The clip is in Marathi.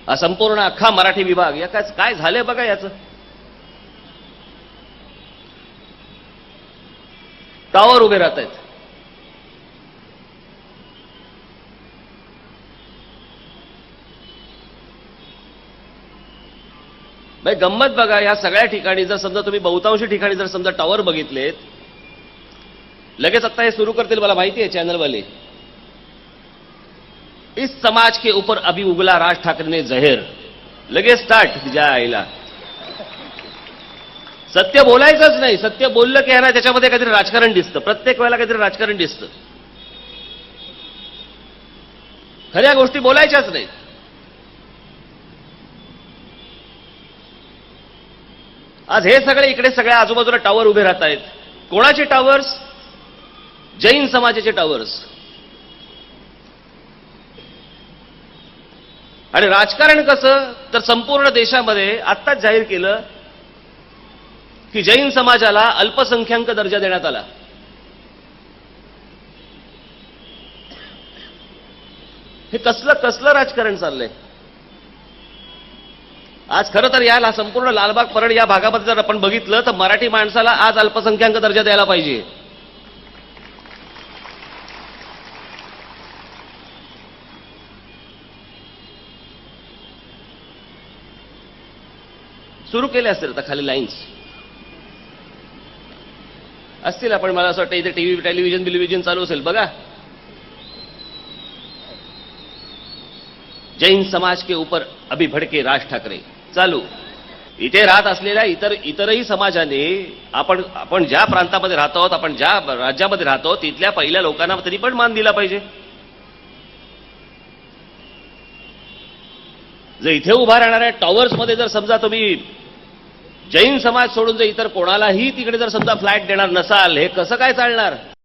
हा संपूर्ण अख्खा मराठी विभाग या काय झालंय बघा याचं. टावर उभे राहत आहेत. गंमत बघा, या सगळ्या ठिकाणी जर समजा तुम्ही बहुतांशी ठिकाणी जर समजा टावर बघितलेत, लगेच आता हे सुरू करतील मला माहिती आहे चॅनलवाले. इस समाज के ऊपर अभी उगला राज ठाकरे ने जहर. लगेच स्टार्ट तिच्या आईला. सत्य बोलायचंच नाही. सत्य बोललं की ना त्याच्यामध्ये काहीतरी राजकारण दिसतं. प्रत्येक वेळेला काहीतरी राजकारण दिसतं. खऱ्या गोष्टी बोलायच्याच नाहीत. आज हे सगळे इकडे सगळ्या आजूबाजूला टावर उभे राहत आहेत. कोणाचे टावर्स? जैन समाजाचे टावर्स. आणि राजकारण कसं, तर संपूर्ण देशामध्ये आत्ताच जाहीर केलं की जैन समाजाला अल्पसंख्याक दर्जा देण्यात आला. हे कसलं राजकारण चाललंय आज. खरं तर याला संपूर्ण लालबाग परळ या भागामध्ये जर आपण बघितलं तर मराठी माणसाला आज अल्पसंख्याक दर्जा द्यायला पाहिजे. सुरू केले असतील आता खाली लाईन्स असतील. आपण मला असं वाटतं इथे टेलिव्हिजन चालू असेल बघा. जैन समाज के ऊपर अभी भडके राज ठाकरे चालू. इथे राहत असलेल्या इतरही समाजाने आपण ज्या प्रांतामध्ये राहतो आहोत, आपण ज्या राज्यामध्ये राहतो तिथल्या पहिल्या लोकांना तरी पण मान दिला पाहिजे. जर इथे उभा राहणाऱ्या टॉवर्समध्ये जर समजा तुम्ही जैन समाज सोडून जर इतर कोणालाही तिकडे जर समजा फ्लॅट देणार नसाल, हे कसं काय चालणार.